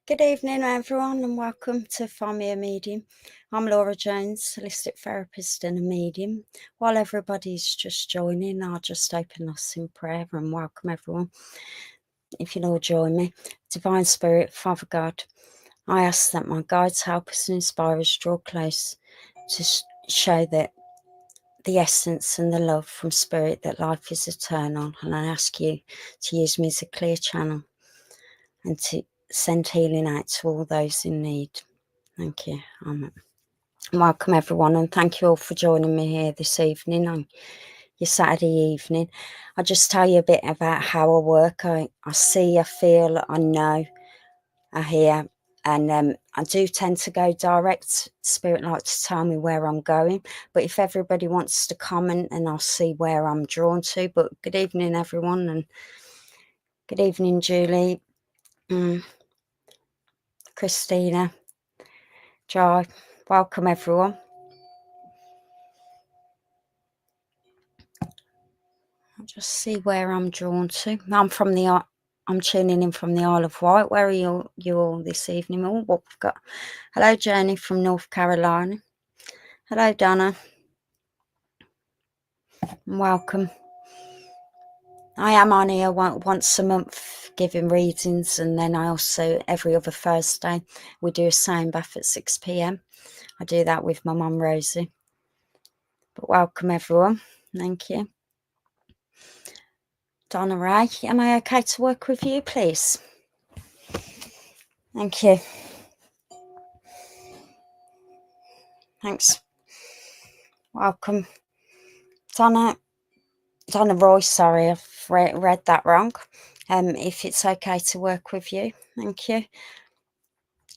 Good evening, everyone, and welcome to Find Me a Medium. I'm Laura Jones, holistic therapist and a medium. While everybody's just joining, I'll just open us in prayer and welcome everyone. If you'll all join me. Divine Spirit, Father God, I ask that my guides help us and inspire us draw close to show that the essence and the love from Spirit that life is eternal. And I ask you to use me as a clear channel and to send healing out to all those in need. Thank you. Welcome everyone, and thank you all for joining me here this evening on your Saturday evening. I'll just tell you a bit about how I work. I see, I feel, I know, I hear, and I do tend to go direct. Spirit likes to tell me where I'm going, but if everybody wants to comment, and I'll see where I'm drawn to. But good evening everyone, and good evening Julie, Christina, Joy. Welcome everyone. I'll just see where I'm drawn to. I'm tuning in from the Isle of Wight. Where are you all this evening? Oh, what we've got. Hello, Jenny from North Carolina. Hello, Donna. Welcome. I am on here once a month giving readings, and then I also, every other Thursday, we do a sound bath at 6 p.m. I do that with my mum, Rosie. But welcome, everyone. Thank you. Donna Ray, am I okay to work with you, please? Thank you. Thanks. Welcome. Donna Roy, sorry, I've read that wrong. If it's okay to work with you, thank you.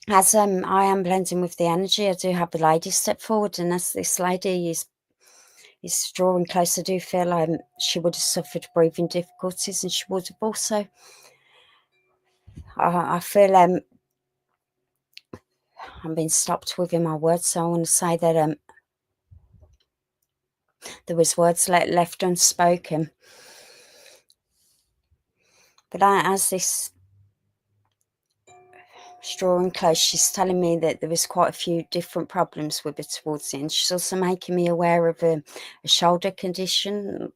As I am blending with the energy, I do have the lady step forward, and as this lady is drawing close, I do feel she would have suffered breathing difficulties, and she would have also. I feel I'm being stopped within my words, so I want to say that there was words left unspoken. But as this drawing close, she's telling me that there was quite a few different problems with her towards the end. She's also making me aware of a shoulder condition.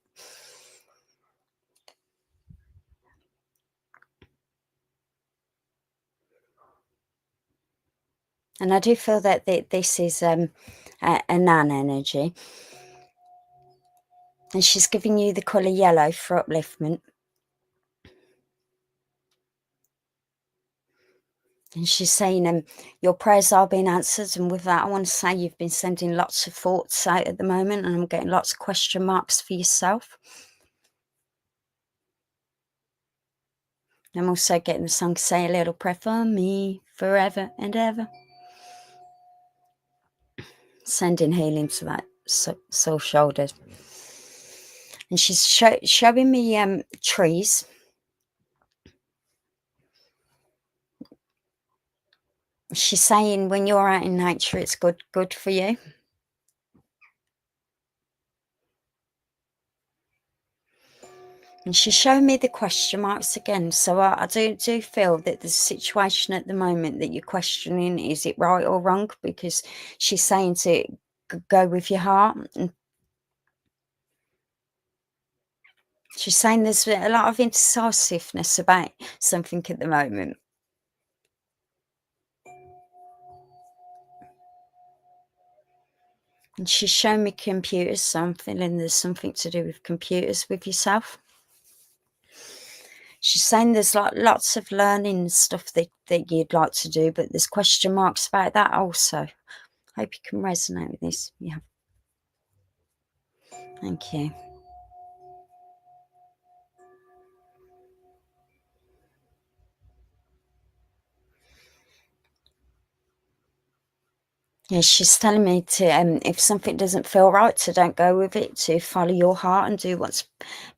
And I do feel that this is a nan energy. And she's giving you the colour yellow for upliftment. And she's saying your prayers are being answered. And with that, I want to say you've been sending lots of thoughts out at the moment, and I'm getting lots of question marks for yourself. I'm also getting the song Say a Little Prayer for Me Forever and Ever. Sending healing to that soul shoulder. And she's showing me trees. She's saying when you're out in nature, it's good for you. And she's showing me the question marks again. So I do feel that the situation at the moment that you're questioning, is it right or wrong? Because she's saying to go with your heart. And she's saying there's a lot of indecisiveness about something at the moment. And she's showing me computers, so I'm feeling there's something to do with computers with yourself. She's saying there's lots of learning stuff that you'd like to do, but there's question marks about that also. Hope you can resonate with this. Yeah. Thank you. Yeah, she's telling me to, if something doesn't feel right, to don't go with it, to follow your heart and do what's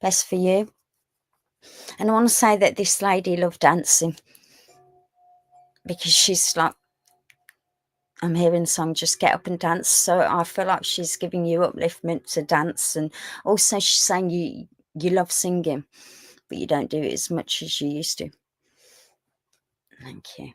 best for you. And I want to say that this lady loved dancing, because she's like, I'm hearing the song, just get up and dance. So I feel like she's giving you upliftment to dance. And also she's saying you love singing, but you don't do it as much as you used to. Thank you.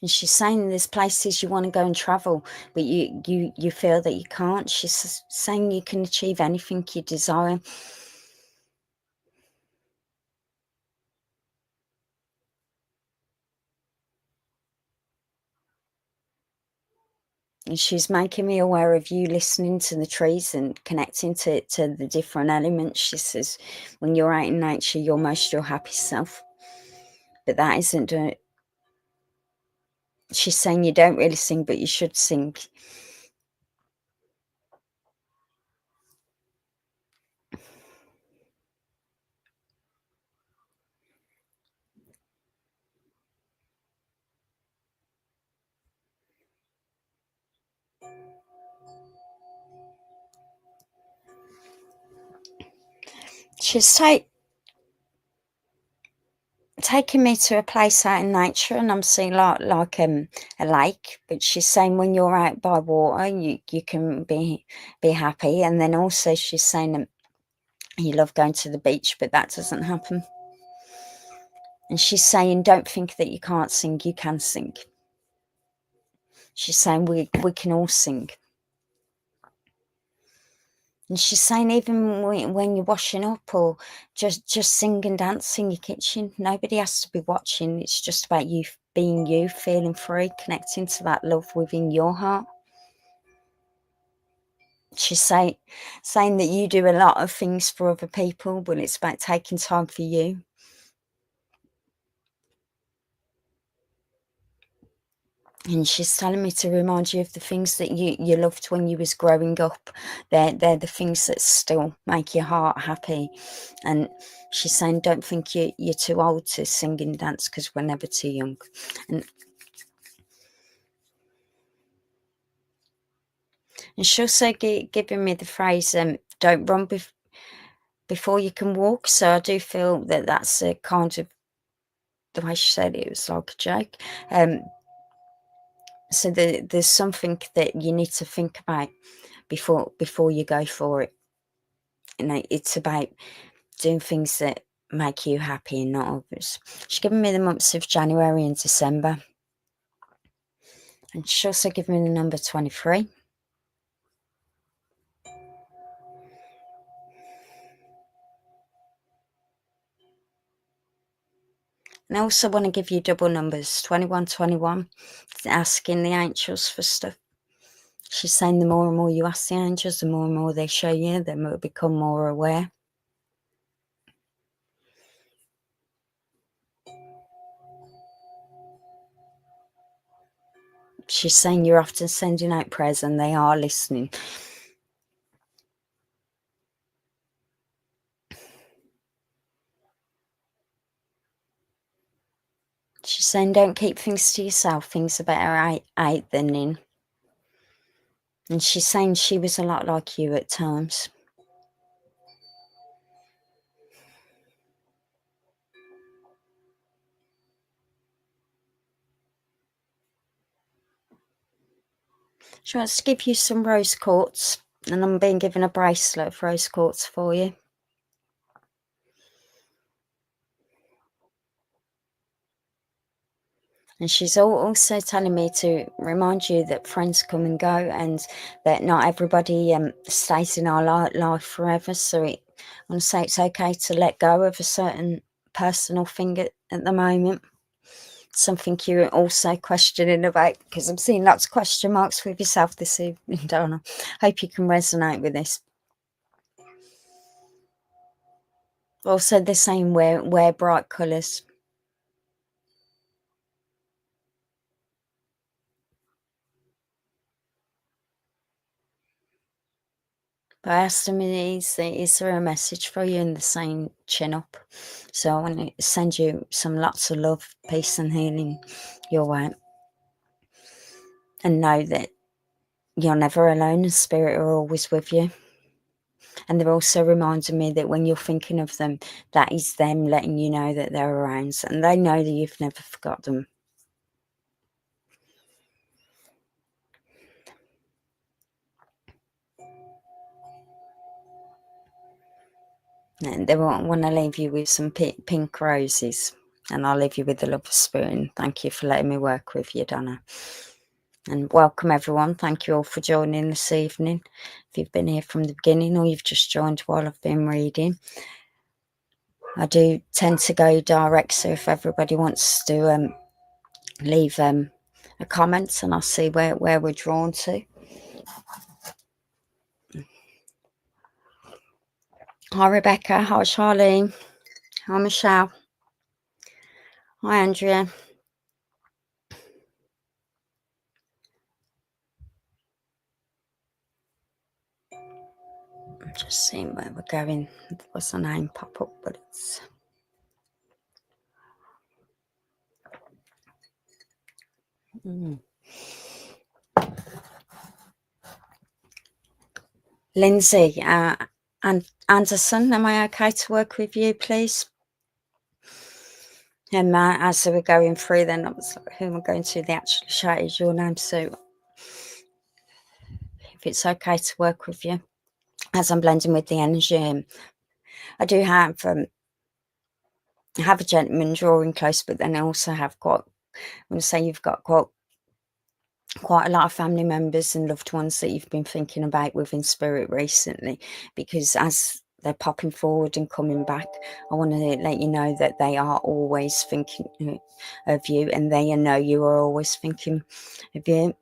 And she's saying there's places you want to go and travel, but you feel that you can't. She's saying you can achieve anything you desire. And she's making me aware of you listening to the trees and connecting to the different elements. She says, when you're out in nature, you're most your happy self. But that isn't doing it. She's saying you don't really sing, but you should sing. She's taking me to a place out in nature, and I'm seeing like a lake. But she's saying when you're out by water, you can be happy. And then also she's saying that you love going to the beach, but that doesn't happen. And she's saying, don't think that you can't sing, you can sing. She's saying we can all sing. And she's saying even when you're washing up or just sing and dance in your kitchen, nobody has to be watching. It's just about you being you, feeling free, connecting to that love within your heart. She's saying that you do a lot of things for other people, but it's about taking time for you. And she's telling me to remind you of the things that you loved when you was growing up. They're the things that still make your heart happy. And she's saying, don't think you're too old to sing and dance, because we're never too young. And she's also giving me the phrase, don't run before you can walk. So I do feel that that's a kind of, the way she said it was like a joke. So there's something that you need to think about before you go for it. You know, it's about doing things that make you happy and not others. She's given me the months of January and December. And she's also given me the number 23. And I also want to give you double numbers, 2121, asking the angels for stuff. She's saying the more and more you ask the angels, the more and more they show you, they will become more aware. She's saying you're often sending out prayers and they are listening. She's saying don't keep things to yourself. Things are better out than in. And she's saying she was a lot like you at times. She wants to give you some rose quartz, and I'm being given a bracelet of rose quartz for you. And she's also telling me to remind you that friends come and go, and that not everybody stays in our life forever. So I want to say it's okay to let go of a certain personal thing at the moment. Something you're also questioning about, because I'm seeing lots of question marks with yourself this evening, Donna. Hope you can resonate with this. Also, the same, wear bright colours. But I asked him, is there a message for you in the same chin up? So I want to send you some lots of love, peace and healing your way. And know that you're never alone, and spirit are always with you. And they're also reminding me that when you're thinking of them, that is them letting you know that they're around. And they know that you've never forgot them. And they want to leave you with some pink roses. And I'll leave you with the love of Spirit. And thank you for letting me work with you, Donna. And welcome, everyone. Thank you all for joining this evening. If you've been here from the beginning or you've just joined while I've been reading, I do tend to go direct. So if everybody wants to leave a comment, and I'll see where we're drawn to. Hi, Rebecca. Hi, Charlene. Hi, Michelle. Hi, Andrea. I'm just seeing where we're going. What's the name pop up, but it's... Lindsay and Anderson, am I okay to work with you, please? And as we're going through, then I was like, who am I going to? The actual shout is your name, so if it's okay to work with you, as I'm blending with the energy, I do have a gentleman drawing close, but then I also have got, I'm going to say you've got quite a lot of family members and loved ones that you've been thinking about within spirit recently, because as they're popping forward and coming back, I want to let you know that they are always thinking of you, and they know you are always thinking of you.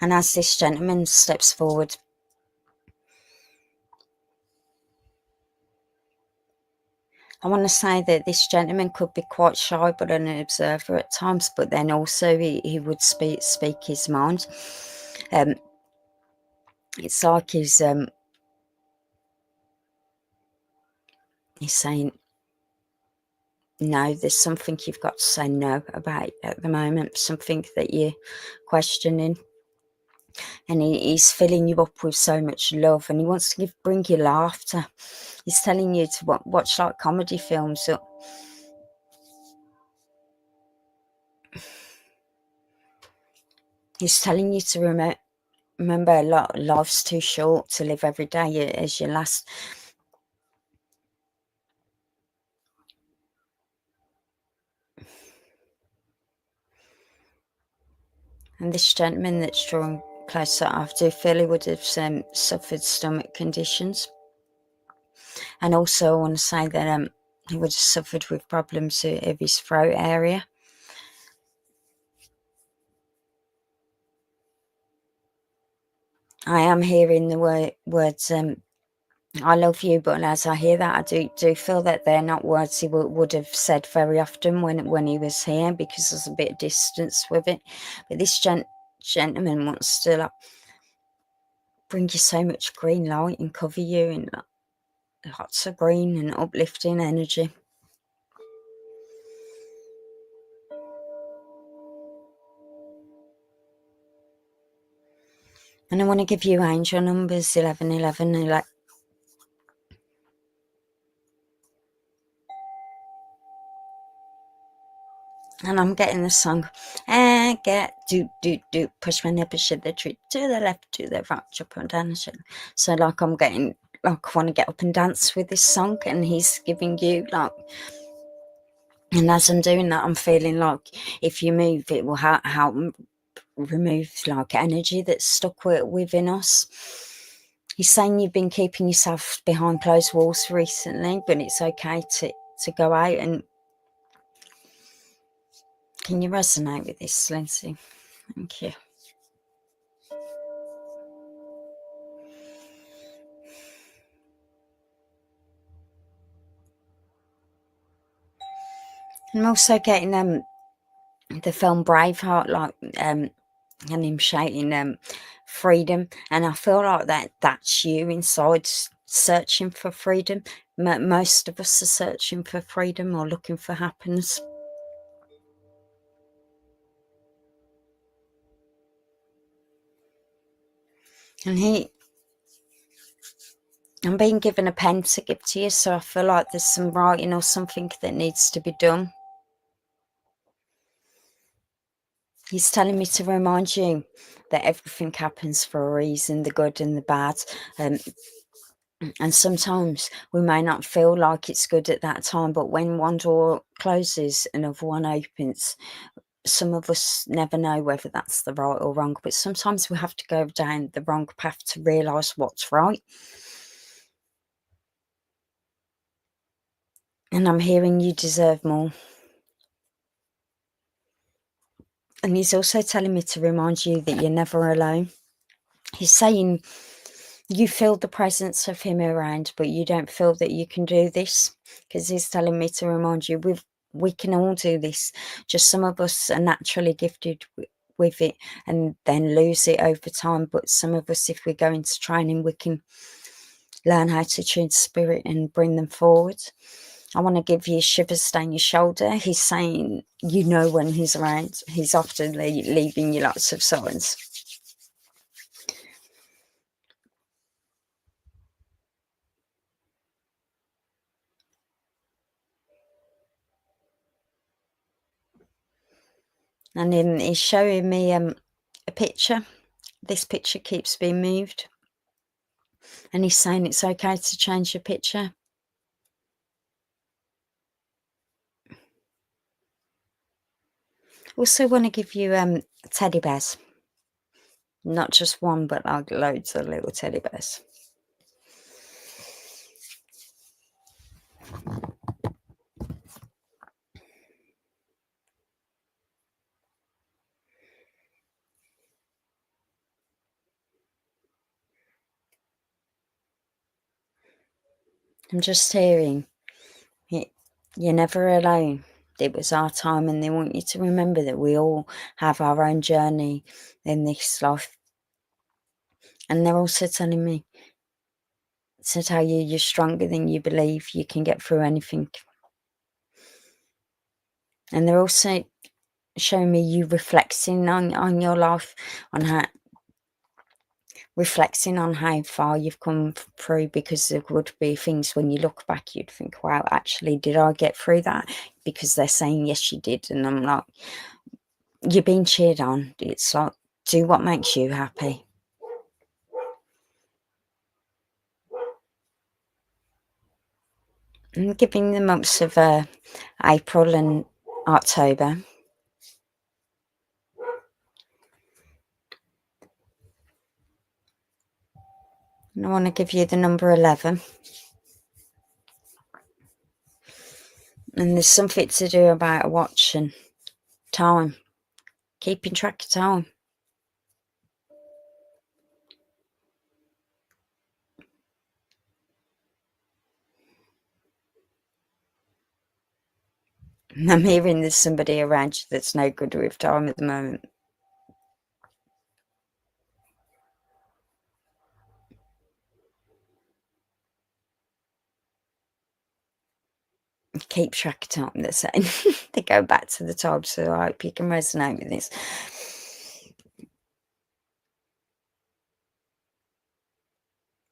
And as this gentleman steps forward, I want to say that this gentleman could be quite shy but an observer at times, but then also he would speak his mind. It's like he's saying, no, there's something you've got to say no about at the moment, something that you're questioning. And he's filling you up with so much love, and he wants to bring you laughter. He's telling you to watch like comedy films. He's telling you to remember life's too short to live every day as your last. And this gentleman that's drawing closer, I do feel he would have suffered stomach conditions. And also I want to say that he would have suffered with problems of his throat area. I am hearing the words, I love you, but as I hear that, I do feel that they're not words he would have said very often when he was here, because there's a bit of distance with it. But this gentleman wants to bring you so much green light and cover you in lots of green and uplifting energy. And I want to give you angel numbers 1111, and I'm getting the song, and get do push my nipple, shit the tree to the left, to the right, jump and down. So like I'm getting like I want to get up and dance with this song, and he's giving you like. And as I'm doing that, I'm feeling like if you move, it will help remove like energy that's stuck within us. He's saying you've been keeping yourself behind closed walls recently, but it's okay to go out. And can you resonate with this, Lindsay? Thank you. I'm also getting the film Braveheart, like and him shouting freedom, and I feel like that's you inside searching for freedom. Most of us are searching for freedom or looking for happiness. And I'm being given a pen to give to you, so I feel like there's some writing or something that needs to be done. He's telling me to remind you that everything happens for a reason, the good and the bad. And sometimes we may not feel like it's good at that time, but when one door closes, another one opens. Some of us never know whether that's the right or wrong, but sometimes we have to go down the wrong path to realise what's right. And I'm hearing you deserve more. And he's also telling me to remind you that you're never alone. He's saying you feel the presence of him around, but you don't feel that you can do this, because he's telling me to remind you we can all do this. Just some of us are naturally gifted with it and then lose it over time. But some of us, if we go into training, we can learn how to tune spirit and bring them forward. I want to give you shivers down your shoulder. He's saying, you know, when he's around, he's often leaving you lots of signs. And then he's showing me a picture. This picture keeps being moved. And he's saying it's okay to change your picture. Also want to give you teddy bears. Not just one, but like loads of little teddy bears. I'm just hearing, you're never alone. It was our time, and they want you to remember that we all have our own journey in this life. And they're also telling me to tell you you're stronger than you believe. You can get through anything. And they're also showing me you reflecting on your life, reflecting on how far you've come through, because there would be things when you look back you'd think, wow, actually, did I get through that? Because they're saying, yes, you did. And I'm like, you're being cheered on. It's like, do what makes you happy. I'm giving the months of April and October. And I want to give you the number 11. And there's something to do about a watch and time, keeping track of time. And I'm hearing there's somebody around you that's no good with time at the moment. Keep track of time, they're saying. They go back to the time, so I hope you can resonate with this.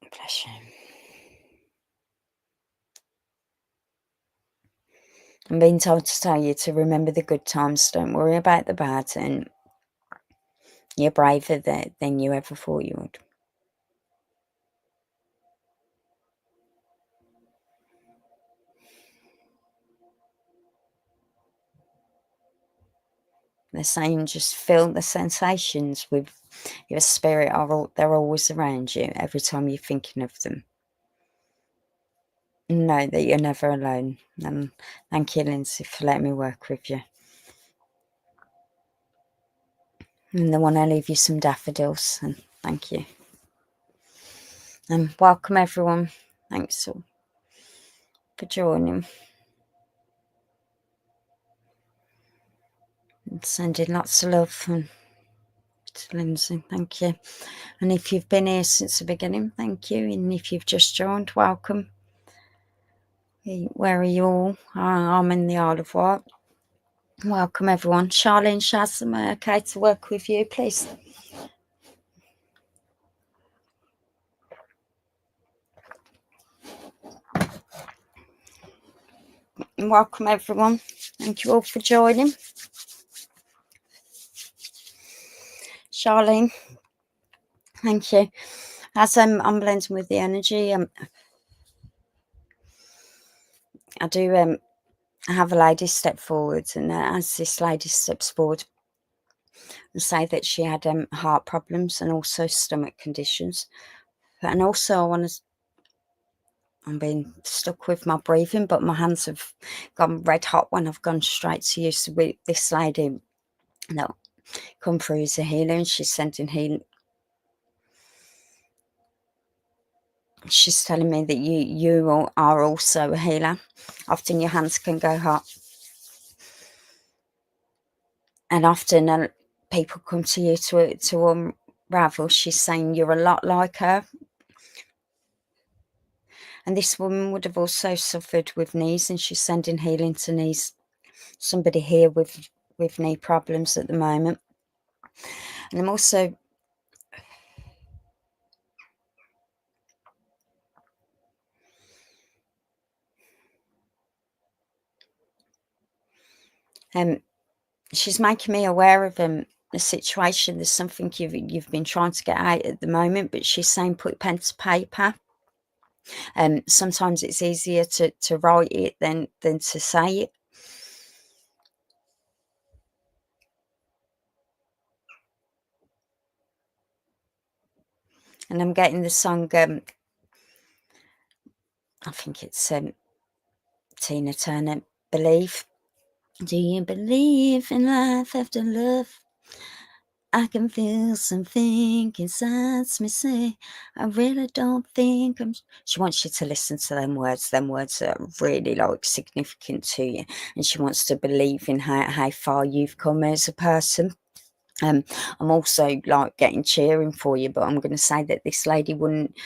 Bless you. I'm being told to tell you to remember the good times, don't worry about the bad, and you're braver than you ever thought you would. They're saying just feel the sensations with your spirit. They're always around you every time you're thinking of them. Know that you're never alone. And thank you, Lindsay, for letting me work with you. And I want to leave you some daffodils, and thank you. And welcome, everyone. Thanks all for joining. And sending lots of love to Lindsay. Thank you. And if you've been here since the beginning, thank you. And if you've just joined, welcome. Where are you all? I'm in the Isle of Wight. Welcome, everyone. Charlene, Shaz, am I okay to work with you, please? And welcome, everyone. Thank you all for joining. Charlene, thank you. As I'm blending with the energy, I do have a lady step forward, and as this lady steps forward, and say that she had heart problems and also stomach conditions. And also, I'm being stuck with my breathing, but my hands have gone red hot when I've gone straight to use with this lady. No, come through as a healer, and she's sending healing. She's telling me that you are also a healer. Often your hands can go hot, and often people come to you to unravel. She's saying you're a lot like her. And this woman would have also suffered with knees, and she's sending healing to knees. Somebody here with knee problems at the moment. And I'm also she's making me aware of the situation. There's something you've been trying to get out at the moment, but she's saying put pen to paper. Sometimes it's easier to write it than to say it. And I'm getting the song, I think it's Tina Turner, Believe. Do you believe in life after love? I can feel something inside me say, I really don't think I'm. She wants you to listen to them words. Them words are really like significant to you, and she wants to believe in how far you've come as a person. I'm also like getting cheering for you, but I'm going to say that this lady wouldn't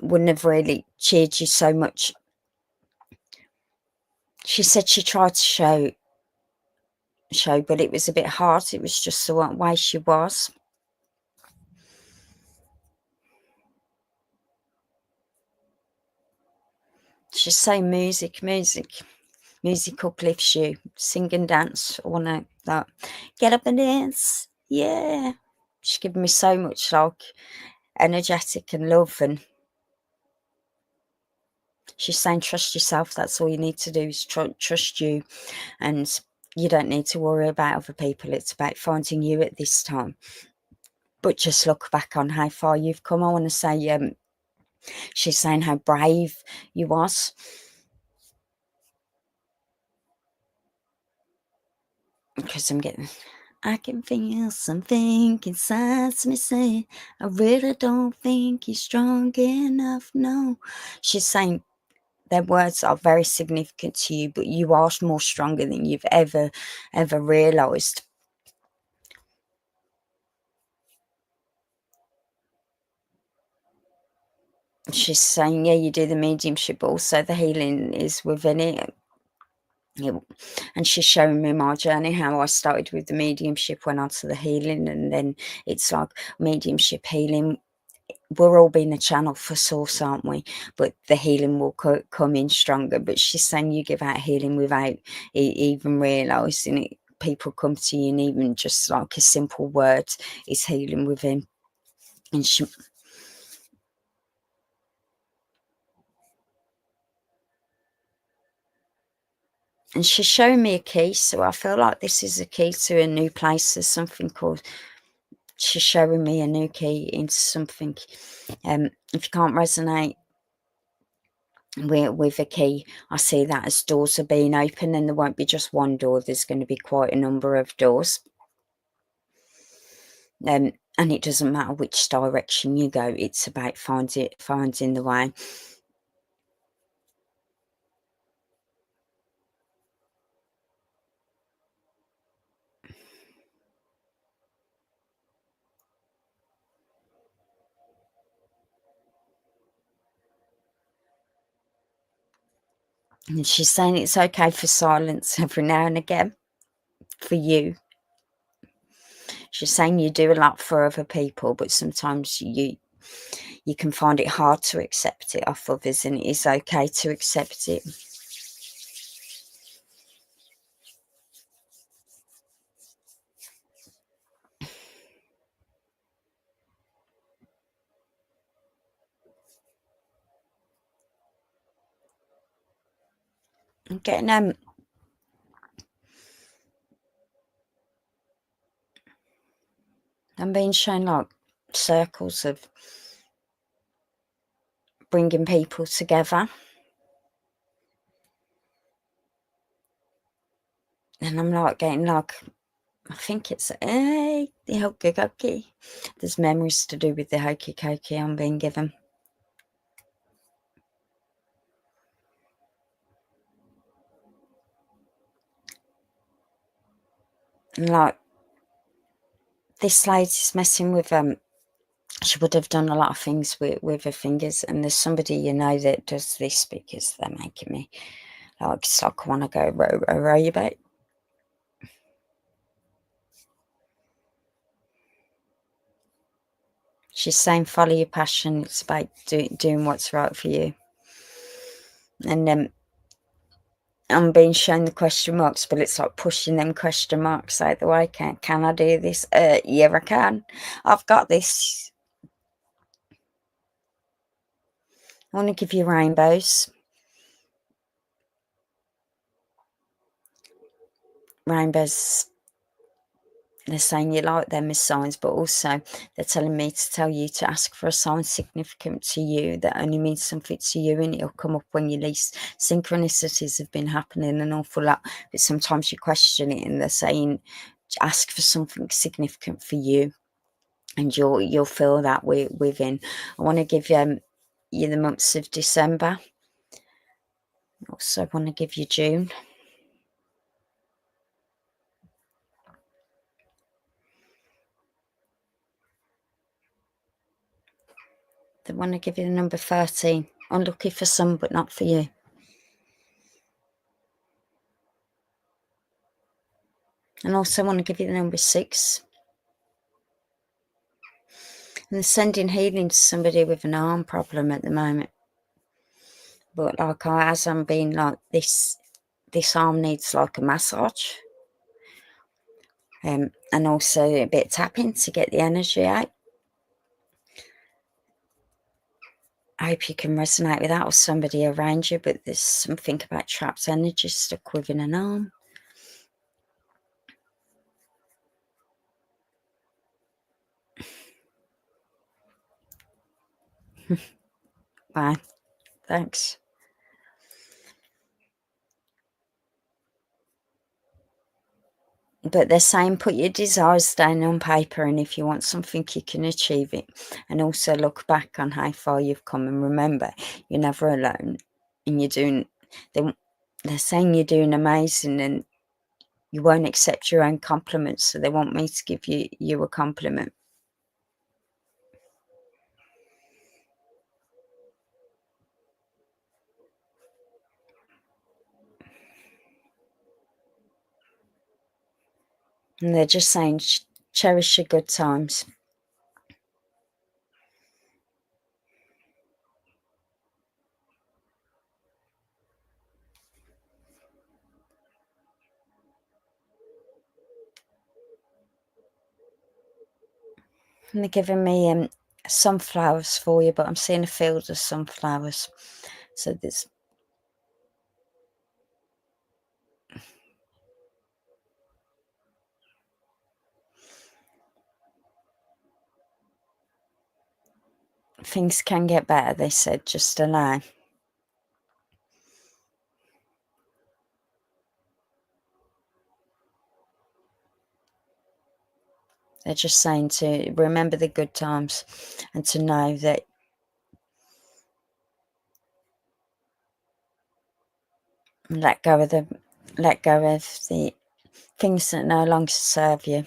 have really cheered you so much. She said she tried to show, but it was a bit hard. It was just the way she was. She's saying music uplifts you. Sing and dance. I want to that. Get up and dance. Yeah. She's given me so much like energetic and love, and she's saying trust yourself. That's all you need to do is trust you, and you don't need to worry about other people. It's about finding you at this time. But just look back on how far you've come. I want to say, she's saying how brave you was. Because I'm getting, I can feel something inside me say, I really don't think you're strong enough. No, she's saying their words are very significant to you, but you are more stronger than you've ever realized. She's saying, yeah, you do the mediumship, but also the healing is within it. And she's showing me my journey, how I started with the mediumship, went on to the healing, and then it's like mediumship, healing. We're all being a channel for source, aren't we? But the healing will come in stronger. But she's saying you give out healing without even realising it. People come to you, and even just like a simple word is healing within. And she's showing me a key, so I feel like this is a key to a new place. There's something called, she's showing me a new key into something. If you can't resonate with a key, I see that as doors are being opened, and there won't be just one door. There's going to be quite a number of doors. And it doesn't matter which direction you go. It's about finding the way. And she's saying it's okay for silence every now and again for you. She's saying you do a lot for other people, but sometimes you can find it hard to accept it off others, and it is okay to accept it. I'm getting I'm being shown like circles of bringing people together, and I'm like getting like, I think it's the hokey cokey. There's memories to do with the hokey cokey I'm being given. And like, this lady's messing with she would have done a lot of things with her fingers, and there's somebody you know that does this because they're making me like, it's like I want to go row you boat. She's saying follow your passion. It's about doing what's right for you. And I'm being shown the question marks, but it's like pushing them question marks out the way. Can I do this? Yeah, I can. I've got this. I want to give you rainbows. Rainbows, they're saying you like them as signs, but also they're telling me to tell you to ask for a sign significant to you that only means something to you, and it'll come up when you least. Synchronicities have been happening an awful lot, but sometimes you question it, and they're saying ask for something significant for you, and you'll feel that within. I want to give you the months of December. Also, I want to give you June. They want to give you the number 13. Unlucky for some, but not for you. And also want to give you the number 6. And they're sending healing to somebody with an arm problem at the moment. But like, as I'm being like, this arm needs like a massage. And also a bit of tapping to get the energy out. I hope you can resonate with that, or somebody around you, but there's something about trapped energy stuck within an arm. Bye. Thanks. But they're saying put your desires down on paper, and if you want something, you can achieve it. And also look back on how far you've come, and remember, you're never alone. And they're saying you're doing amazing, and you won't accept your own compliments, so they want me to give you a compliment. And they're just saying cherish your good times. And they're giving me sunflowers for you, but I'm seeing a field of sunflowers. So there's things can get better, they said, just allow. They're just saying to remember the good times, and to know that let go of the things that no longer serve you,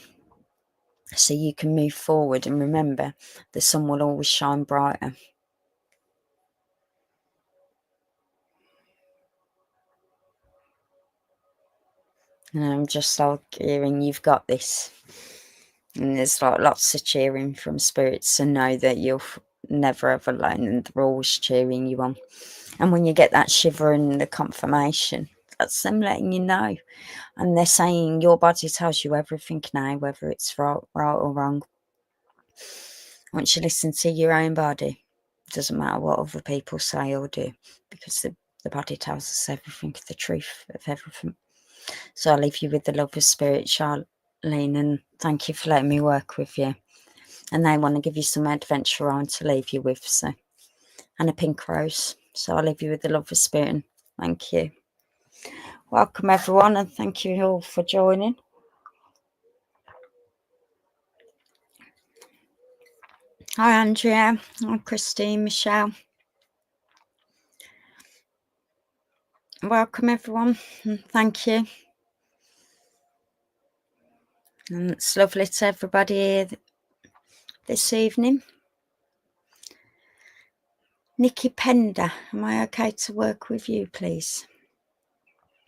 so you can move forward, and remember the sun will always shine brighter. And I'm just like hearing you've got this, and there's like lots of cheering from spirits to know that you're never ever alone, and they're always cheering you on. And when you get that shiver and the confirmation, that's them letting you know. And they're saying your body tells you everything now, whether it's right or wrong. Once you listen to your own body, it doesn't matter what other people say or do, because the body tells us everything, the truth of everything. So I'll leave you with the love of spirit, Charlene, and thank you for letting me work with you. And they want to give you some adventure on to leave you with, so, and a pink rose. So I'll leave you with the love of spirit, and thank you. Welcome everyone, and thank you all for joining. Hi Andrea, hi Christine, Michelle. Welcome everyone, and thank you. And it's lovely to everybody here this evening. Nikki Pender, am I okay to work with you, please?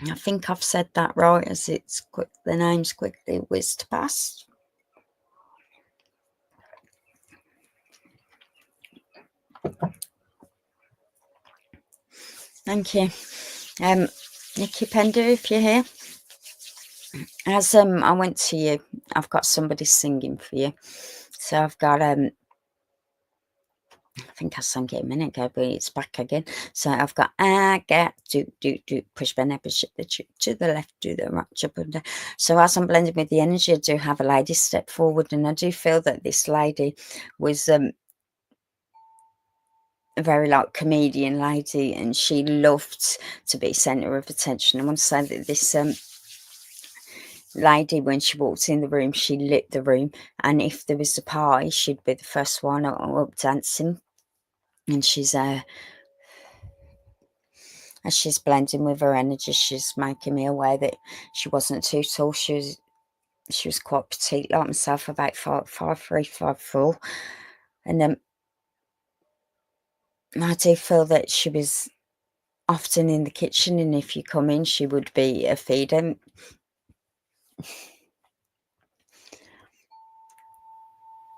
I think I've said that right, as it's quick, the name's quickly whizzed past. Thank you. Nikki Pender, if you're here. As I went to you, I've got somebody singing for you. So I've got I think I sang it a minute ago, but it's back again. So I've got do push my push the to the left, do the right, up and down. So as I'm blending with the energy, I do have a lady step forward, and I do feel that this lady was a very like comedian lady, and she loved to be centre of attention. I want to say that this lady, when she walked in the room, she lit the room, and if there was a pie, she'd be the first one up dancing. And she's as she's blending with her energy, she's making me aware that she wasn't too tall. She was quite petite, like myself, about 5'3", 5'4", and I do feel that she was often in the kitchen, and if you come in, she would be a feeder.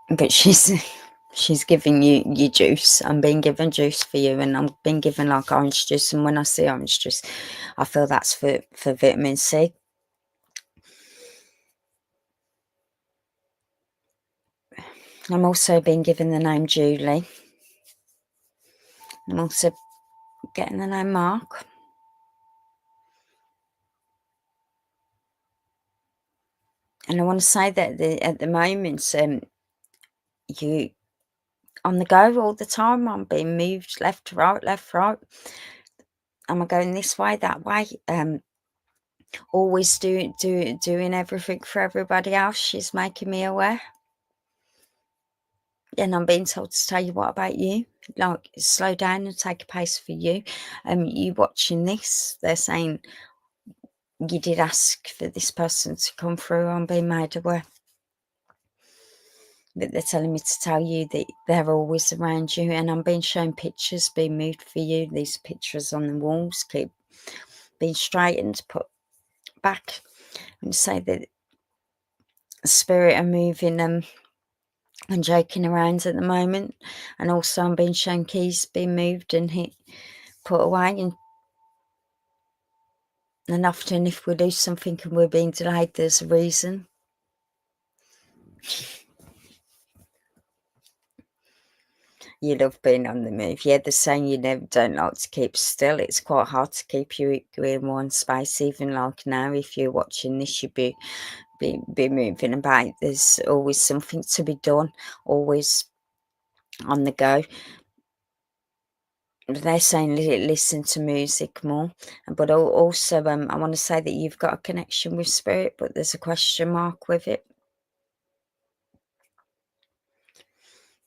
But she's giving you your juice. I'm being given juice for you, and I'm being given like orange juice. And when I see orange juice, I feel that's for vitamin C. I'm also being given the name Julie. I'm also getting the name Mark. And I want to say that at the moment, you on the go all the time. I'm being moved left, right, left, right. Am I going this way, that way? Always doing everything for everybody else. She's making me aware. And I'm being told to tell you, what about you? Like, slow down and take a pace for you. You watching this, they're saying you did ask for this person to come through. I'm being made aware. But they're telling me to tell you that they're always around you, and I'm being shown pictures being moved for you. These pictures on the walls keep being straightened, put back, and say that the spirit are moving and joking around at the moment. And also I'm being shown keys being moved and put away, and often if we lose something and we're being delayed, there's a reason. You love being on the move. Yeah, the saying you never don't like to keep still. It's quite hard to keep you in one space. Even like now, if you're watching this, you'd be moving about. There's always something to be done, always on the go. They're saying listen to music more, but also I want to say that you've got a connection with spirit, but there's a question mark with it,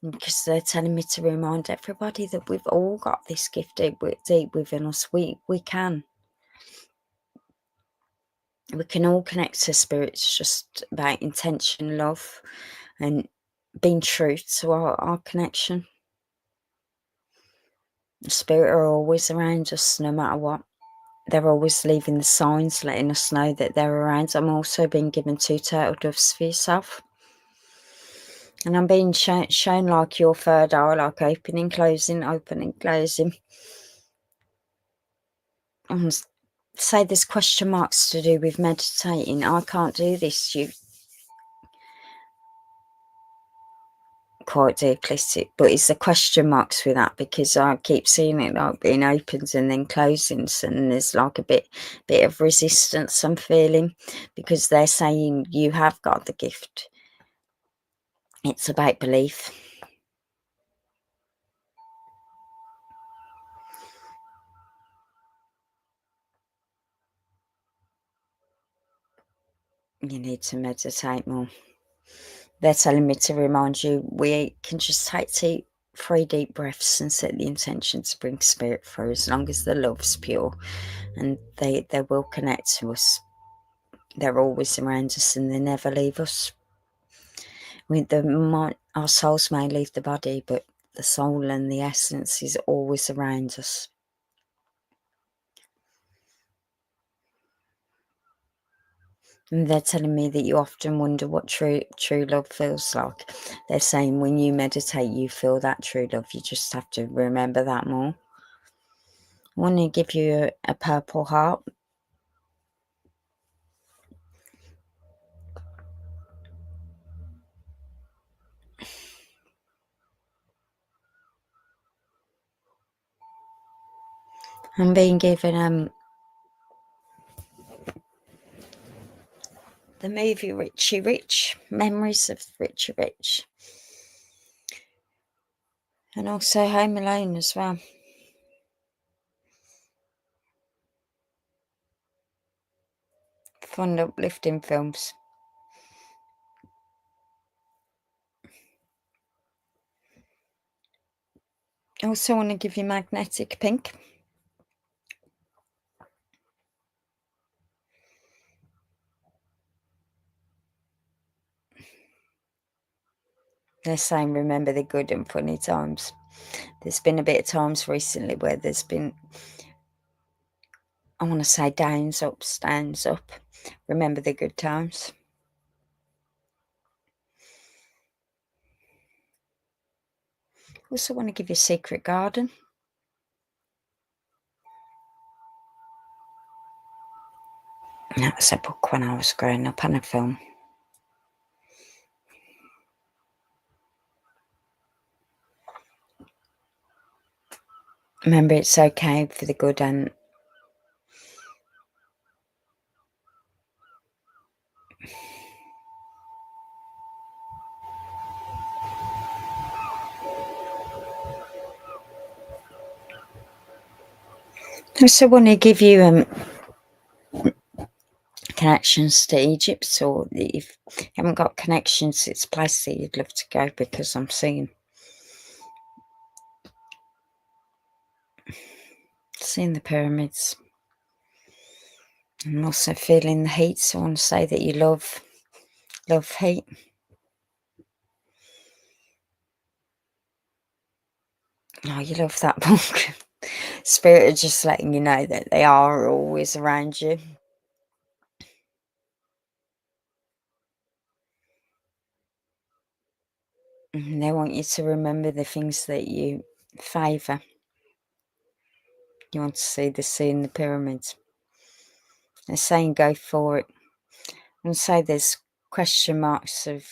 because they're telling me to remind everybody that we've all got this gift deep within us. We can all connect to spirit. It's just about intention, love, and being true to our connection. The spirit are always around us, no matter what. They're always leaving the signs, letting us know that they're around. I'm also being given 2 turtle doves for yourself. And I'm being shown like your third eye, like opening, closing, opening, closing. Say there's question marks to do with meditating. I can't do this. quite deeply, but it's the question marks with that, because I keep seeing it like being opened and then closings, and there's like a bit of resistance I'm feeling, because they're saying you have got the gift. It's about belief. You need to meditate more. They're telling me to remind you, we can just take 3 deep breaths and set the intention to bring spirit through, as long as the love's pure, and they will connect to us. They're always around us and they never leave us. Our souls may leave the body, but the soul and the essence is always around us. And they're telling me that you often wonder what true love feels like. They're saying when you meditate, you feel that true love. You just have to remember that more. I want to give you a purple heart. I'm being given the movie Richie Rich, Memories of Richie Rich, and also Home Alone as well. Fun, uplifting films. I also want to give you Magnetic Pink. They're saying remember the good and funny times. There's been a bit of times recently where there's been, I want to say, downs, ups, downs, up. Remember the good times. Also want to give you Secret Garden. That was a book when I was growing up, and a film. Remember, it's okay for the good and I also want to give you connections to Egypt, or if you haven't got connections, it's a place that you'd love to go, because I'm seeing the pyramids. I'm also feeling the heat, so I want to say that you love heat. Oh, you love that book. Spirit are just letting you know that they are always around you. And they want you to remember the things that you favour. You want to see the sea and the pyramids. They're saying go for it. And say there's question marks of,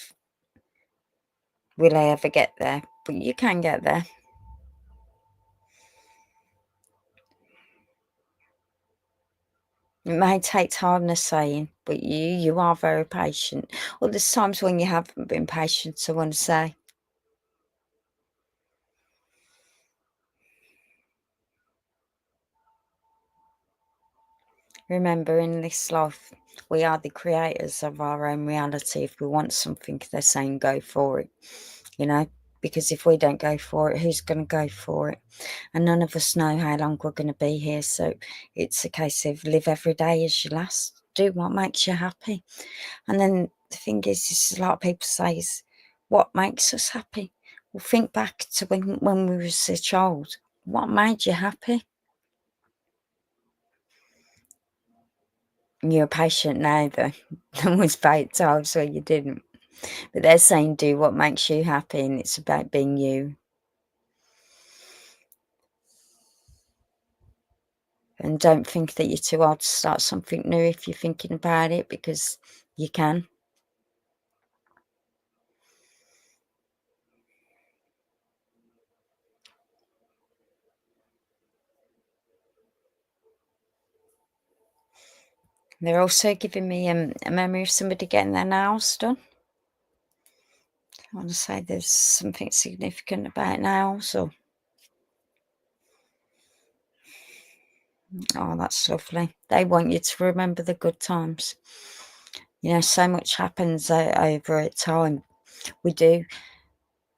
will I ever get there? But you can get there. It may take time, they're saying, but you are very patient. Well, there's times when you haven't been patient, so I want to say. Remember, in this life, we are the creators of our own reality. If we want something, they're saying go for it, because if we don't go for it, who's going to go for it? And none of us know how long we're going to be here. So it's a case of live every day as your last. Do what makes you happy. And then the thing is a lot of people say, is what makes us happy? Well, think back to when we was a child. What made you happy? You're patient now, though. There was times where you didn't. But they're saying do what makes you happy, and it's about being you. And don't think that you're too old to start something new if you're thinking about it, because you can. They're also giving me a memory of somebody getting their nails done. I want to say there's something significant about nails, or oh, that's lovely. They want you to remember the good times. You know, so much happens over a time. We do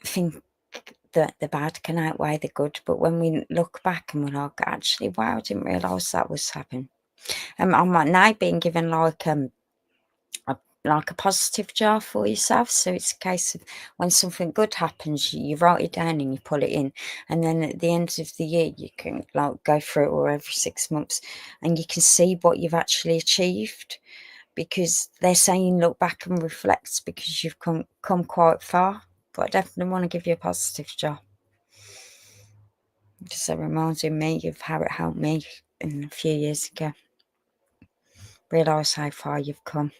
think that the bad can outweigh the good, but when we look back and we're like, actually, wow, I didn't realise that was happening. I'm now being given like a positive jar for yourself. So it's a case of when something good happens, you write it down and you put it in, and then at the end of the year you can like go through it, or every 6 months, and you can see what you've actually achieved, because they're saying look back and reflect, because you've come quite far. But I definitely want to give you a positive jar, just reminding me of how it helped me a few years ago. Realise how far you've come.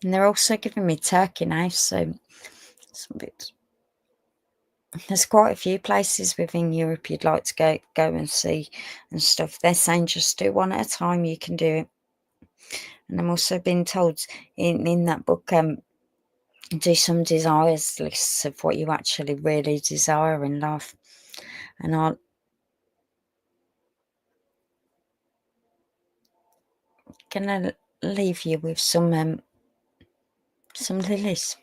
And they're also giving me Turkey now, so there's quite a few places within Europe you'd like to go and see and stuff. They're saying just do one at a time, you can do it. And I'm also being told in that book, do some desires lists of what you actually really desire in life. And I'm gonna leave you with some lilies.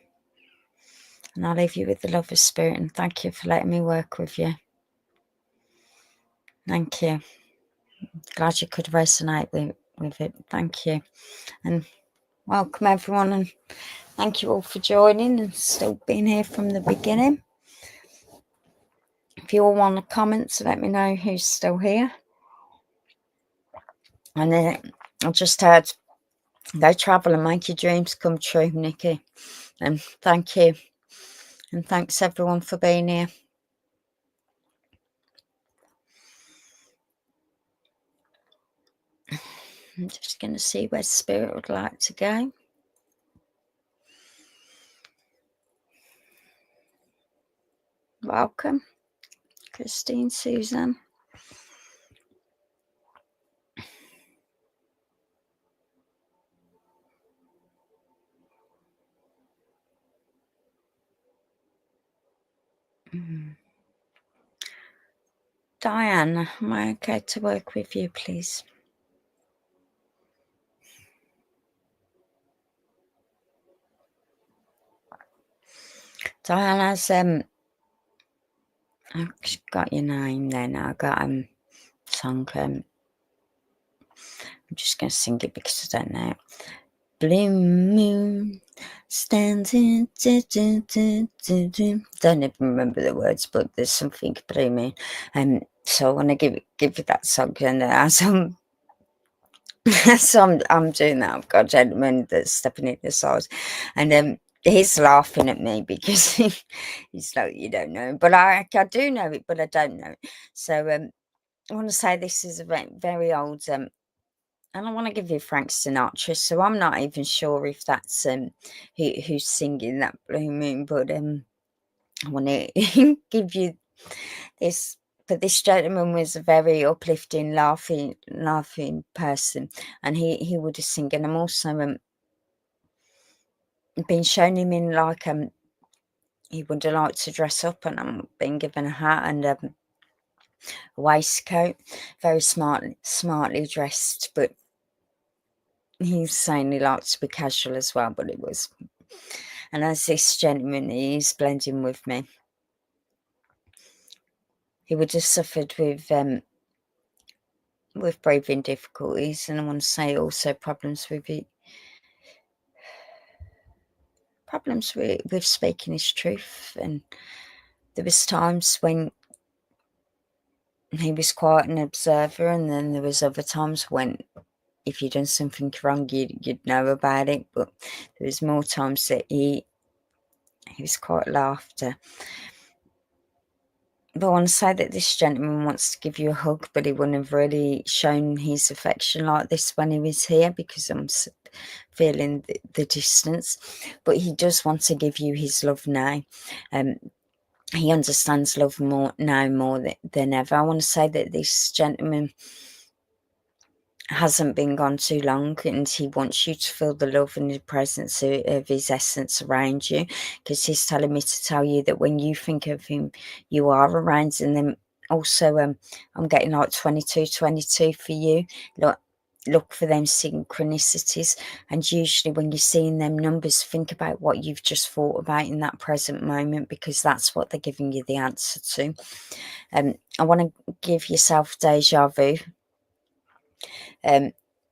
And I'll leave you with the love of spirit, and thank you for letting me work with you. Thank you. Glad you could resonate with it. Thank you. And welcome everyone, and thank you all for joining and still being here from the beginning. If you all want to comment, so let me know who's still here. And I just heard, go travel and make your dreams come true, Nikki. And thank you. And thanks everyone for being here. I'm just going to see where spirit would like to go. Welcome, Christine, Susan. Diane, am I okay to work with you, please? Diane has I've got your name there now. I got song. I'm just going to sing it because I don't know it. Blue moon stands in. Don't even remember the words, but there's something blue moon. So I want to give you that song, and as I'm doing that, I've got a gentleman that's stepping in the sides, and he's laughing at me because he's like, you don't know, but I do know it, but I don't know it. So I want to say this is a very old, and I want to give you Frank Sinatra. So I'm not even sure if that's who's singing that Blue Moon, but I want to give you this. But this gentleman was a very uplifting, laughing person, and he would sing. And I'm also been shown him in like he would like to dress up, and I'm being given a hat and a waistcoat, very smartly dressed, but he's saying he likes to be casual as well. But it was, and as this gentleman, he's blending with me. He would have suffered with breathing difficulties, and I want to say also problems with speaking his truth. And there was times when he was quite an observer, and then there was other times when if you'd done something wrong, you'd know about it. But there was more times that he was quite laughter. But I want to say that this gentleman wants to give you a hug, but he wouldn't have really shown his affection like this when he was here, because feeling the distance, but he does want to give you his love now. He understands love more than ever. I want to say that this gentleman hasn't been gone too long, and he wants you to feel the love and the presence of his essence around you, because he's telling me to tell you that when you think of him, you are around. And then also I'm getting like 22 for you. Look for them synchronicities, and usually when you're seeing them numbers, think about what you've just thought about in that present moment, because that's what they're giving you the answer to. I want to give yourself deja vu.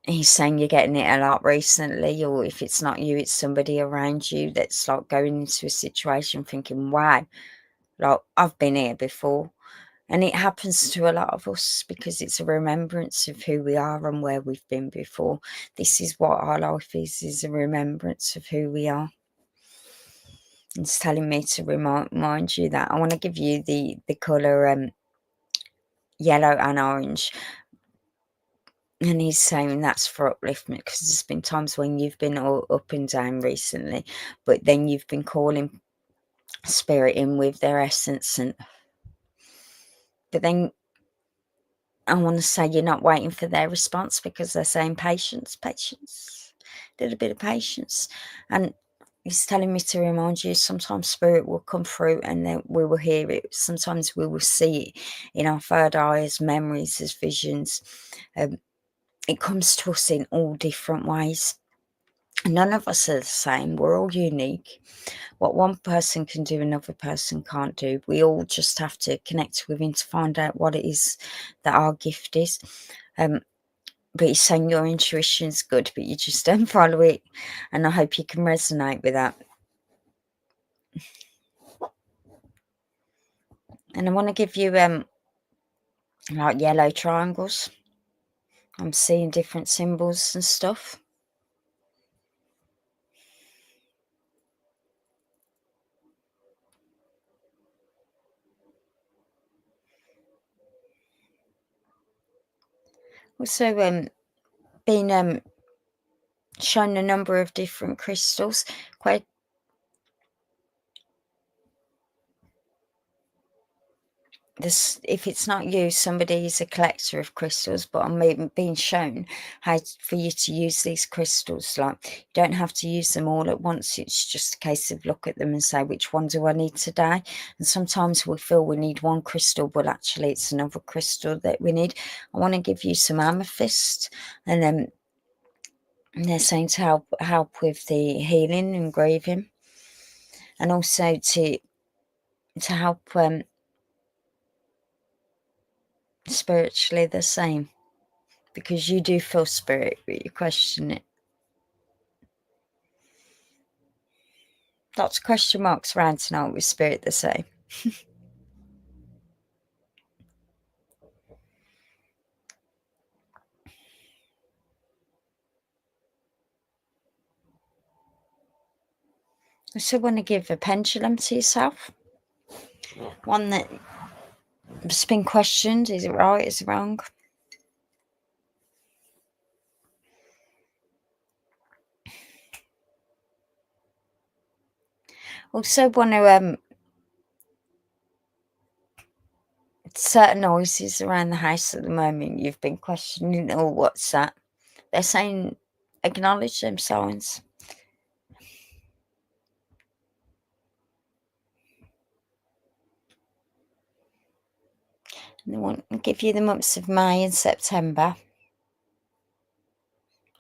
He's saying you're getting it a lot recently, or if it's not you, it's somebody around you that's like going into a situation thinking, wow, like I've been here before. And it happens to a lot of us because it's a remembrance of who we are and where we've been before. This is what our life is a remembrance of who we are. It's telling me to remind you that. I want to give you the colour yellow and orange. And he's saying that's for upliftment, because there's been times when you've been all up and down recently, but then you've been calling spirit in with their essence. But then I want to say you're not waiting for their response, because they're saying patience, a little bit of patience. And he's telling me to remind you, sometimes spirit will come through and then we will hear it. Sometimes we will see it in our third eye as memories, as visions. It comes to us in all different ways. None of us are the same. We're all unique. What one person can do, another person can't do. We all just have to connect with him to find out what it is that our gift is. But he's saying your intuition's good, but you just don't follow it. And I hope you can resonate with that. And I want to give you like yellow triangles. I'm seeing different symbols and stuff. Also been shown a number of different crystals. Quite this, if it's not you, somebody is a collector of crystals, but I'm being shown how for you to use these crystals. Like, you don't have to use them all at once. It's just a case of look at them and say, which one do I need today? And sometimes we feel we need one crystal, but actually it's another crystal that we need. I want to give you some amethyst, and then they're saying to help with the healing and grieving, and also to help spiritually the same, because you do feel spirit, but you question it. Lots of question marks around tonight with spirit the same. I still want to give a pendulum to yourself. One that's been questioned. Is it right? Is it wrong? Also want to certain noises around the house at the moment you've been questioning, or what's that? They're saying acknowledge them signs. And I want to give you the months of May and September.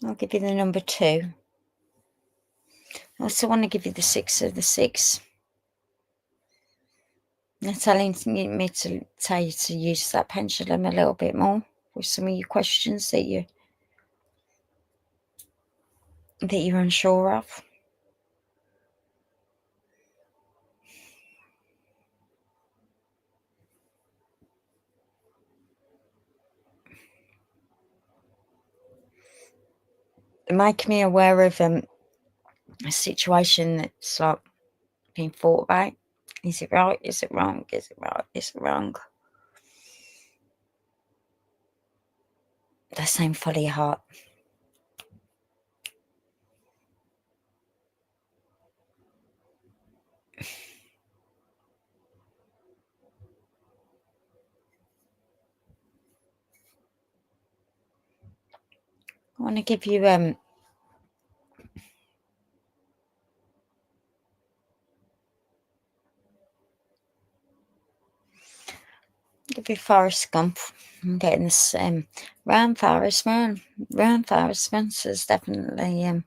I'll give you the number 2. I also want to give you the 6 of the 6. They're telling me to tell you to use that pendulum a little bit more with some of your questions that you're unsure of. Make me aware of a situation that's like being thought about. Is it right? Is it wrong? Is it right? Is it wrong? The same follow your heart. want to give you Forrest Gump. I'm getting this round Forrest man. Round Forrest man says definitely I'm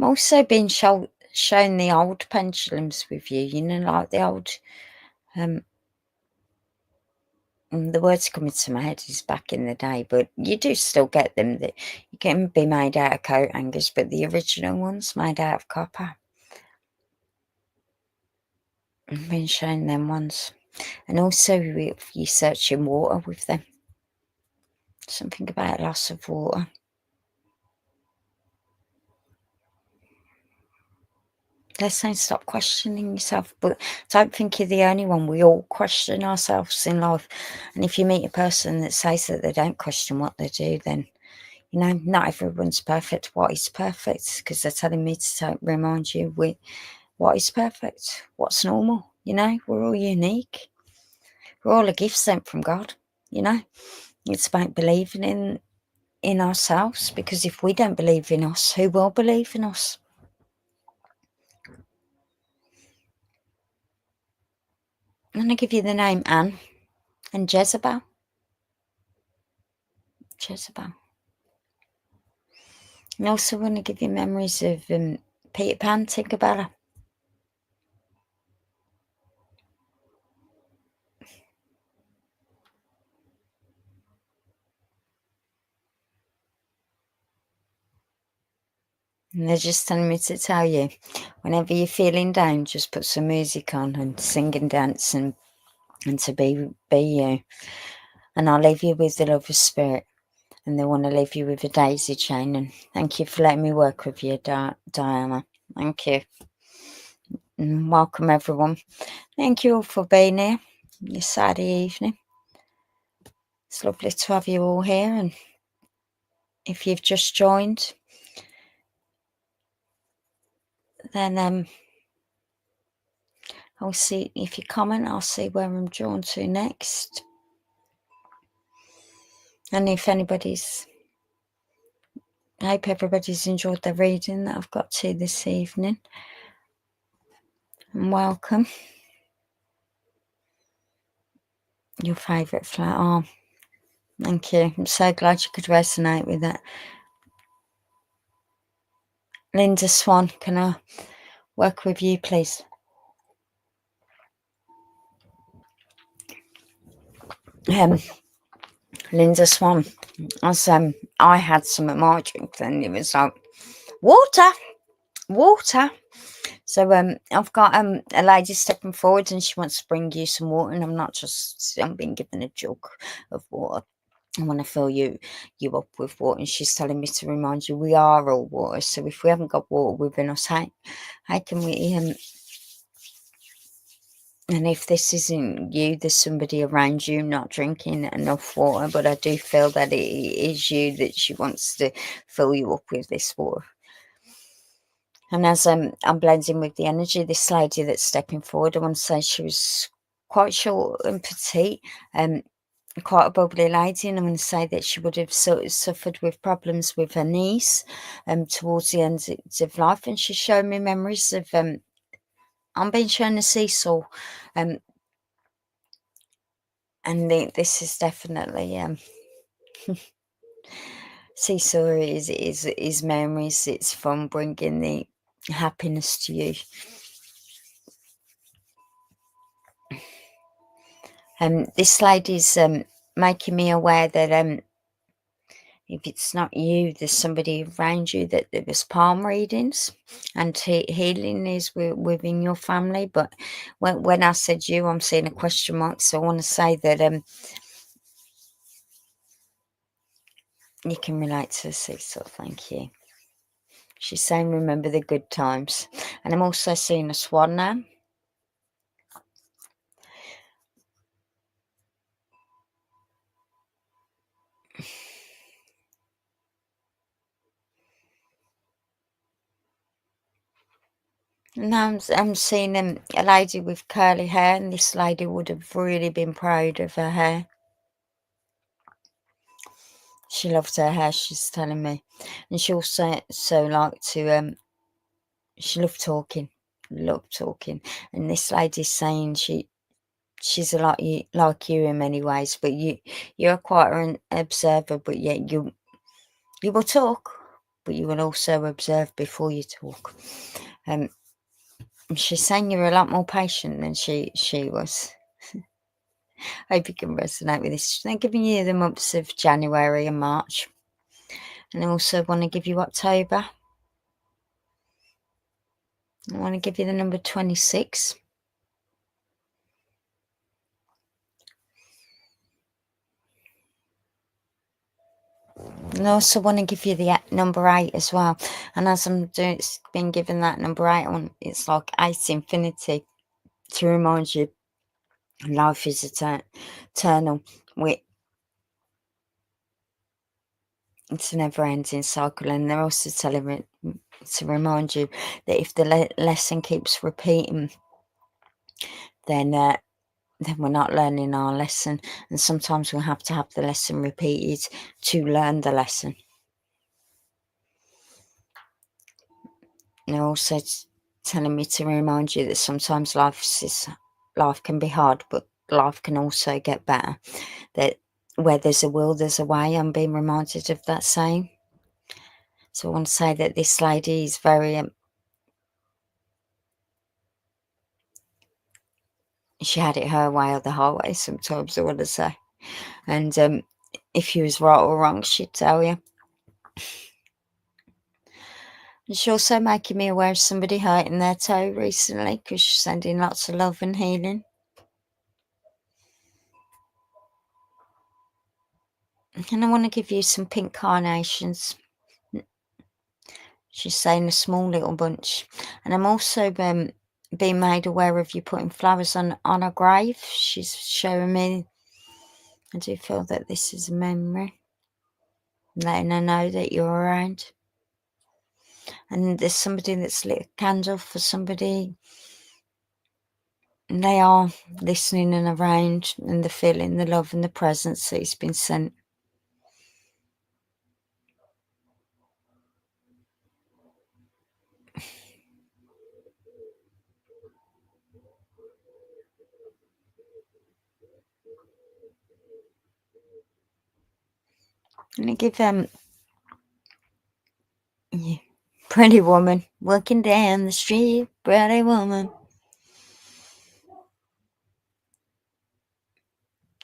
also being shown the old pendulums with you, you know, like the old the words coming to my head is back in the day, but you do still get them. That you can be made out of coat hangers, but the original ones made out of copper. I've been shown them ones. And also if you search in water with them. Something about loss of water. They're saying stop questioning yourself, but don't think you're the only one. We all question ourselves in life. And if you meet a person that says that they don't question what they do, then, you know, not everyone's perfect. What is perfect? Because they're telling me to remind you what is perfect, what's normal. You know, we're all unique. We're all a gift sent from God, you know. It's about believing in ourselves, because if we don't believe in us, who will believe in us? I'm going to give you the name Anne and Jezebel. Jezebel. And also want to give you memories of Peter Pan, Tinkerbella. And they're just telling me to tell you, whenever you're feeling down, just put some music on and sing and dance and to be you. And I'll leave you with the love of spirit. And they want to leave you with a daisy chain. And thank you for letting me work with you, Diana. Thank you. And welcome, everyone. Thank you all for being here this Saturday evening. It's lovely to have you all here. And if you've just joined, then I'll see, if you comment, I'll see where I'm drawn to next. And if anybody's, I hope everybody's enjoyed the reading that I've got to this evening. And welcome. Your favourite flat. Oh, thank you. I'm so glad you could resonate with that. Linda Swan, can I work with you, please? Linda Swan, as I had some at my drink, then it was like water. So I've got a lady stepping forward, and she wants to bring you some water, and I'm being given a jug of water. I want to fill you up with water, and she's telling me to remind you we are all water. So if we haven't got water within us, how can we and if this isn't you, there's somebody around you not drinking enough water. But I do feel that it is you, that she wants to fill you up with this water. And as I'm blending with the energy, this lady that's stepping forward, I want to say she was quite short and petite, quite a bubbly lady, and I'm going to say that she would have suffered with problems with her knees towards the end of life. And she's showing me memories of I'm being shown a seesaw, and this is definitely seesaw is memories. It's from bringing the happiness to you. This lady's making me aware that if it's not you, there's somebody around you, that there was palm readings and healing is within your family. But when I said you, I'm seeing a question mark. So I want to say that you can relate to the seesaw. Thank you. She's saying remember the good times. And I'm also seeing a swan now. Now I'm seeing a lady with curly hair, and this lady would have really been proud of her hair. She loved her hair, she's telling me. And she also liked to, she loved talking. Loved talking. And this lady's saying she's a lot like you in many ways, but you're quite an observer, but yet you will talk, but you will also observe before you talk. She's saying you're a lot more patient than she was. I hope you can resonate with this. They're giving you the months of January and March, and I also want to give you October. I want to give you the number 26. And I also want to give you the number 8 as well. And as I'm doing, it's been given that number 8 on, it's like 8 infinity to remind you life is eternal. It's a never-ending cycle, and they're also telling me to remind you that if the lesson keeps repeating, then we're not learning our lesson, and sometimes we have to have the lesson repeated to learn the lesson. And they're also telling me to remind you that sometimes life can be hard, but life can also get better. That where there's a will, there's a way. I'm being reminded of that saying. So I want to say that this lady is very she had it her way or the highway, sometimes I want to say. And if you was right or wrong, she'd tell you. And she's also making me aware of somebody hurting their toe recently, because she's sending lots of love and healing. And I want to give you some pink carnations. She's saying a small little bunch. And I'm also being made aware of you putting flowers on a grave. She's showing me. I do feel that this is a memory. Letting her know that you're around. And there's somebody that's lit a candle for somebody. And they are listening and around, and the feeling, the love and the presence that has been sent. And I give yeah, pretty woman walking down the street, pretty woman.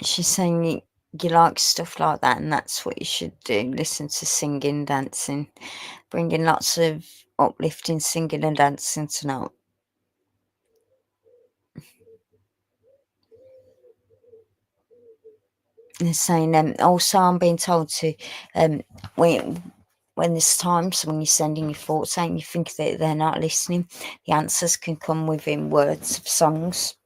She's saying you like stuff like that, and that's what you should do. Listen to singing, dancing, bringing lots of uplifting singing and dancing tonight. And saying also I'm being told to when there's times when you're sending your thoughts out and you think that they're not listening, the answers can come within words of songs.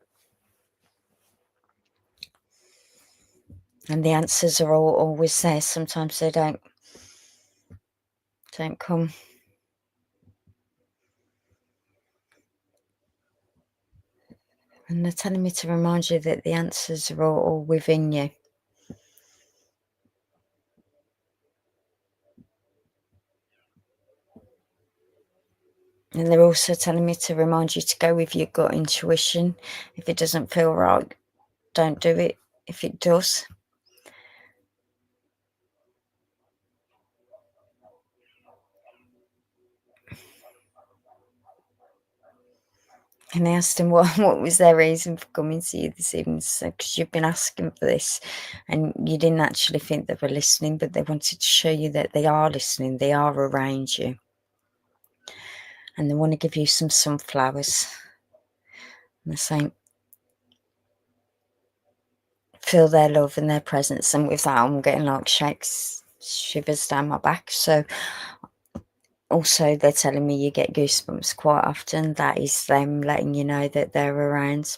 And the answers are always there. Sometimes they don't come. And they're telling me to remind you that the answers are all within you. And they're also telling me to remind you to go with your gut intuition. If it doesn't feel right, don't do it. If it does, and I asked them what was their reason for coming to you this evening. So, because you've been asking for this, and you didn't actually think they were listening, but they wanted to show you that they are listening. They are around you, and they want to give you some sunflowers. And they're saying, feel their love and their presence. And with that, I'm getting like shivers down my back. So also they're telling me you get goosebumps quite often. That is them letting you know that they're around.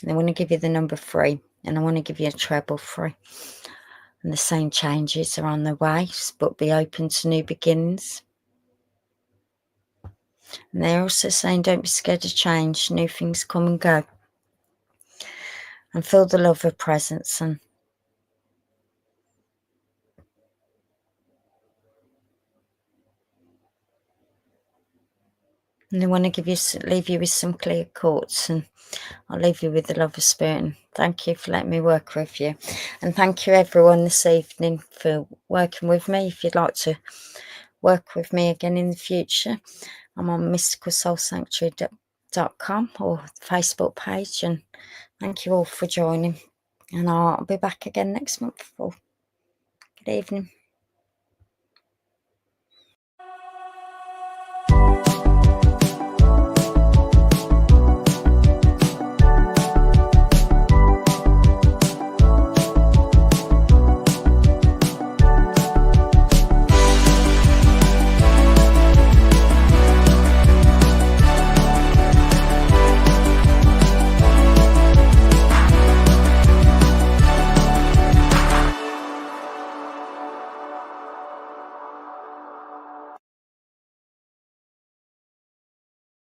And I want to give you the number 3, and I want to give you a treble 3. And the same changes are on the way, but be open to new beginnings. And they're also saying don't be scared of change. New things come and go. And feel the love of presence. And they want to leave you with some clear thoughts, and I'll leave you with the love of spirit. And thank you for letting me work with you. And thank you everyone this evening for working with me. If you'd like to work with me again in the future, I'm on mysticalsoulsanctuary.com or Facebook page. And thank you all for joining. And I'll be back again next month. Good evening.